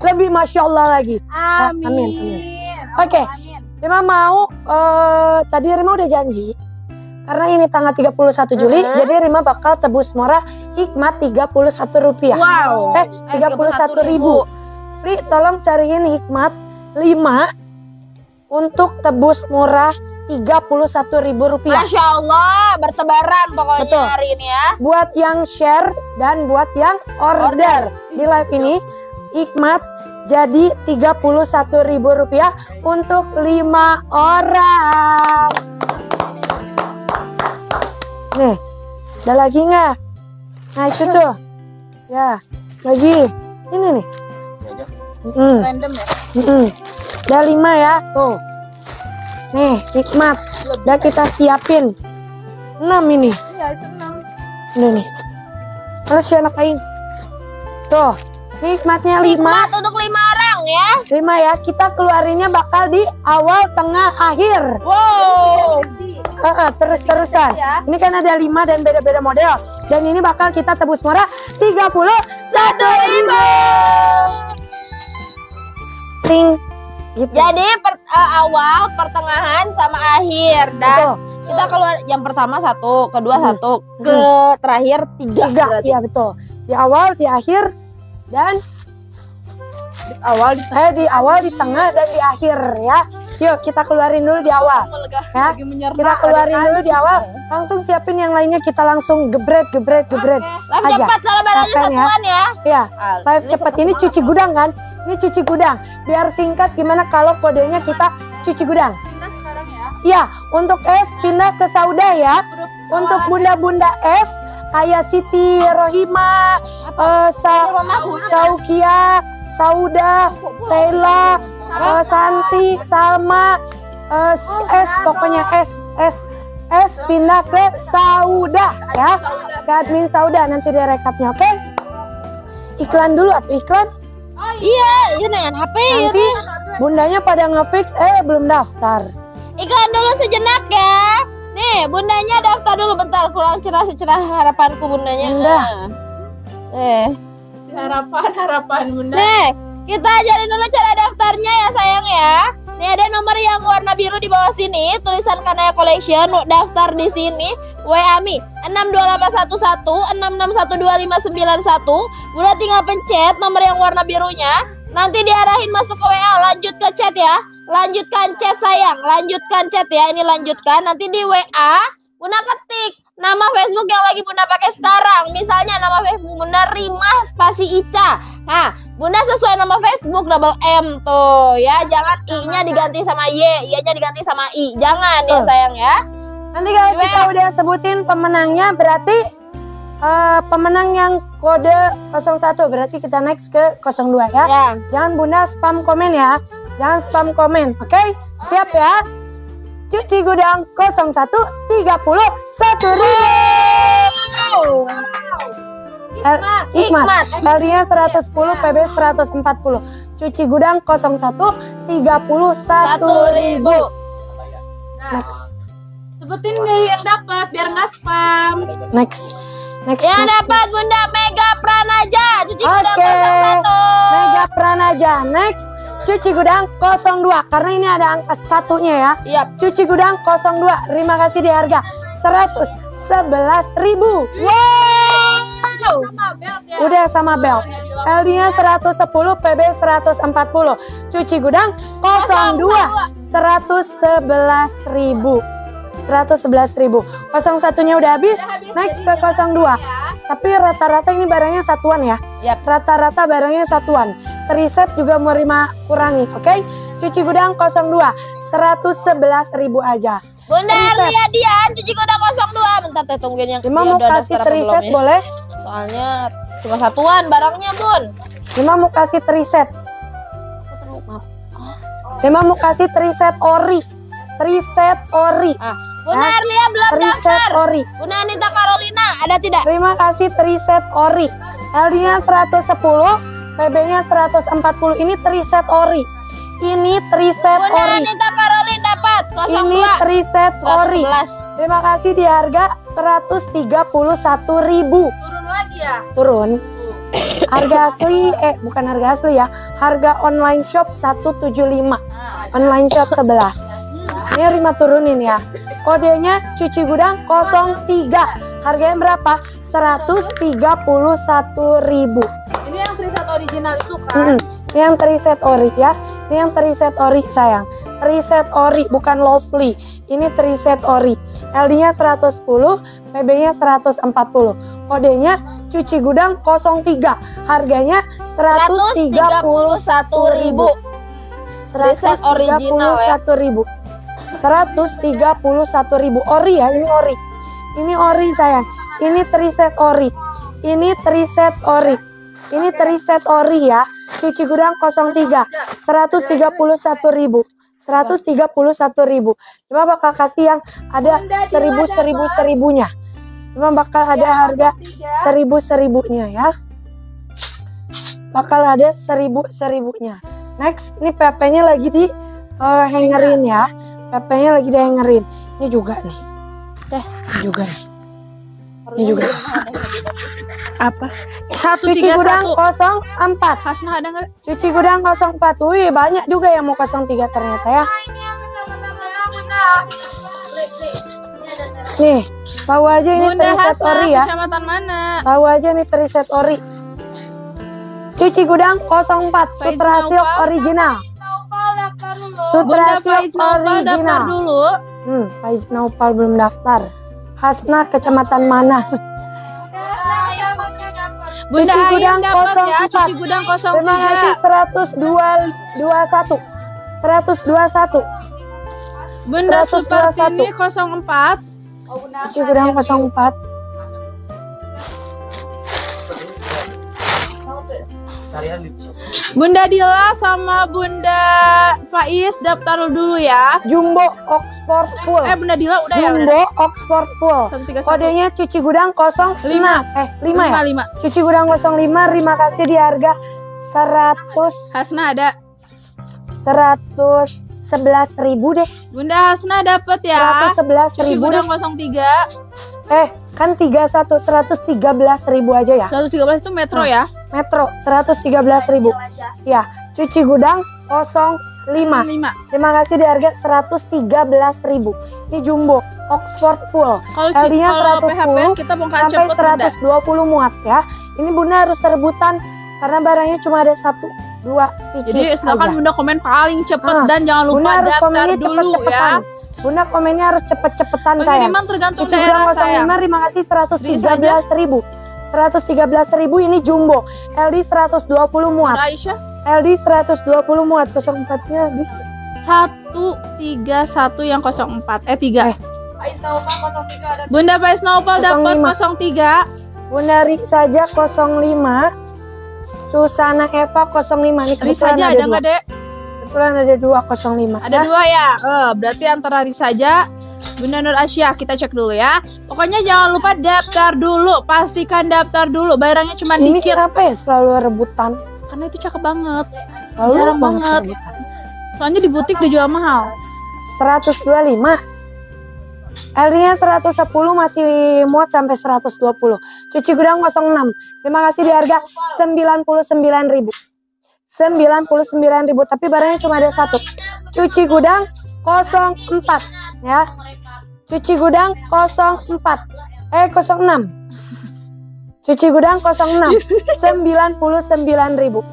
lebih masya Allah lagi. Amin. Amin. Oke. Rima mau tadi Rima udah janji karena ini tanggal 31 Juli, jadi Rima bakal tebus murah hikmat Rp31. Wow. 31.000. Ri, tolong cariin hikmat 5 untuk tebus murah Rp31.000. Masya Allah, bertebaran pokoknya. Betul. Hari ini ya. Buat yang share dan buat yang order di live ini, hikmat jadi Rp31.000 untuk 5 orang. Nih, ada lagi nggak? Nah itu tuh, ya lagi ini nih. Random ya. Udah 5 ya, tuh. Nih, hikmat. Udah kita siapin 6 ini. Iya, itu 6. Udah nih. Terus ya anak aing. Tuh, hikmatnya 5. Hikmat untuk 5 orang ya. 5 ya, kita keluarinnya bakal di awal, tengah, akhir. Wow. Terus-terusan. Ya. Ini kan ada 5 dan beda-beda model. Dan ini bakal kita tebus murah Rp31.000. Ting. Gitu. Jadi awal, pertengahan, sama akhir. Dan Betul. kita keluar yang pertama 1, kedua 1, ke terakhir 3. 3, iya betul. Di awal, di akhir, dan di awal, di tengah, dan di akhir ya. Yuk kita keluarin dulu di awal ya. Kita keluarin dulu di awal. Langsung siapin yang lainnya, kita langsung gebret Live aja. cepat kalau barangnya Makan ya. satuan ya. Ya, live cepat. Ini cuci gudang kan? Ini cuci gudang. Biar singkat, gimana kalau kodenya kita cuci gudang? Kita sekarang ya. Iya, untuk es pindah ke Sauda ya. Untuk bunda-bunda es kayak Siti Rohima, Saukia, Sauda, Sheila, Santi, Salma, es pokoknya es pindah ke Sauda ya. Ke admin Sauda nanti dia rekapnya, oke? Iklan dulu atau iklan? Iya, ini dengan HP Nanti ini. bundanya pada ngefix belum daftar. Iklan dulu sejenak ya. Nih, bundanya daftar dulu bentar. Kurang cerah harapanku bundanya. Bunda. Harapan bunda. Nih, kita ajarin dulu cara daftarnya ya sayang ya. Nih ada nomor yang warna biru di bawah sini, tulisan Kanaya Collection, daftar di sini. WA Mi 62811 6612591. Udah tinggal pencet nomor yang warna birunya. Nanti diarahin masuk ke WA, lanjut ke chat ya. Lanjutkan chat sayang, lanjutkan chat ya. Ini lanjutkan. Nanti di WA Bunda ketik nama Facebook yang lagi Bunda pakai sekarang. Misalnya nama Facebook Bunda Rima spasi Ica. Nah, Bunda sesuai nama Facebook double M tuh ya. Jangan I-nya diganti sama Y, Y-nya diganti sama I. Jangan ya sayang ya. Nanti kalau kita udah sebutin pemenangnya, berarti pemenang yang kode 01, berarti kita next ke 02 ya. Jangan Bunda spam komen ya. Jangan spam komen, oke? Siap ya? Cuci gudang 01 31.000. Hikmat. LD-nya 110, PB 140. Cuci gudang 01 31.000. Next. Sebutin nih yang dapat biar nggak spam. Next. Yang dapat Bunda Mega Pranaja. Cuci gudang 01. Mega Pranaja. Next. Cuci gudang 02. Karena ini ada angka satunya ya. Yap. Cuci gudang 02. Terima kasih di harga 111.000. Wow. Udah sama bel. LD-nya 110, PB 140. Cuci gudang 02. 111.000. 111.000. 01-nya udah habis. Next ke 02. Tapi rata-rata ini barangnya satuan ya. Rata-rata barangnya satuan. Triset juga mau Rima kurangi, oke? Cuci gudang 02. 111.000 aja. Bunda lihat dia cuci gudang 02. Bentar teh tungguin yang Rima mau kasih triset boleh? Soalnya cuma satuan barangnya Bun. Rima mau kasih triset. Rima mau kasih triset ori. Triset ori. Bunda Arlia belum triset daftar. Ori. Bunda Anita Carolina ada tidak? Terima kasih triset ori. LD-nya 110, PB-nya 140. Ini triset ori. Ini triset Bunda ori. Anita Carolina dapat 02. Ini triset ori. 111. Terima kasih di harga 131.000. Turun lagi ya? Turun. Harga asli, bukan harga asli ya. harga online shop 175. Online shop sebelah. Ini Rima turunin ya. Kodenya cuci gudang 03. Harganya berapa? 131.000. Ini yang triset original itu kan? Ini yang triset ori ya. Ini yang triset ori sayang. Triset ori bukan lovely. Ini triset ori. LD-nya 110, PB-nya 140. Kodenya cuci gudang 03. Harganya 131.000. 131.000. 131.000 ori ya, ini ori. Ini ori sayang. Ini triset ori. Ini triset ori. Ini triset ori ya. Cuci gudang 03. 131.000. 131.000. Cuma bakal kasih yang ada 1000-1000-1000-nya. Cuma bakal ada harga 1000-1000-nya ya. Bakal ada 1000-1000-nya. Next, ini PP-nya lagi di hangerin ya. PP-nya lagi di hangerin. Ini juga nih. Ini juga nih. Ini juga. Apa? Cuci gudang 04. Hasna ada nggak? Cuci gudang 04. Wih, banyak juga yang mau 03 ternyata ya. Nih, tahu aja ini triset ori ya. Kecamatan mana? Tahu aja nih triset ori. Cuci gudang 04. Sutra Silk original. Sutra Silk original. Dulu. Faiz Naupal belum daftar. Hasna kecamatan mana? Bunda Cuci gudang Ayam dapat ya, 04. cuci gudang 03. Terima kasih 121. 121. Bunda 121. Supartini 04. Cuci gudang 04. Bunda Dila sama Bunda Faiz daftar dulu ya. Jumbo Oxford Full. Bunda Dila udah ya. Jumbo Oxford Full. 131. Kodenya cuci gudang 05. 5 ya? 5. Cuci gudang 05. Terima kasih di harga 100. Hasna ada. 111.000 deh. Bunda Hasna dapat ya. 111.000 Cuci deh. gudang 03. Kan 31 113.000 aja ya. 113 itu metro ya. Metro 113.000. Ya, cuci gudang 05. 5. Terima kasih di harga 113.000. Ini jumbo Oxford Full. Kalau LD-nya 110 kita bongkar sampai cepet 120 muat ya. Ini Bunda harus rebutan karena barangnya cuma ada 1-2 pieces Jadi silakan aja. Bunda komen paling cepet dan jangan lupa Bunda harus daftar komennya dulu cepet-cepetan. ya. Bunda komennya harus cepet-cepetan saya. Pengiriman tergantung Cuci daerah gudang saya. 05 terima kasih 113.000. 113.000 ini jumbo. LD 120 muat. Aisyah LD 120 muat. 04-nya habis. 131 yang 04. 3. Bunda Faiz Naupal dapat 03. Bunda Ri saja 05. Susana Eva 05. Ini Ri kebetulan saja ada ada 2. nggak Dek? Kebetulan ada 2 05. Ada 2 ya. Berarti antara Ri saja Bunda Nur Asia, kita cek dulu ya. Pokoknya jangan lupa daftar dulu, pastikan daftar dulu. Barangnya cuma Ini dikit. kenapa ya selalu rebutan? Karena itu cakep banget. Selalu Jarang banget banget. rebutan. Soalnya di butik dijual mahal. 125. LD-nya 110 masih muat sampai 120. Cuci gudang 06. Terima kasih di harga 99.000. 99.000 tapi barangnya cuma ada 1. Cuci gudang 04 ya. Cuci gudang 04. 06. Cuci gudang 06. 99.000.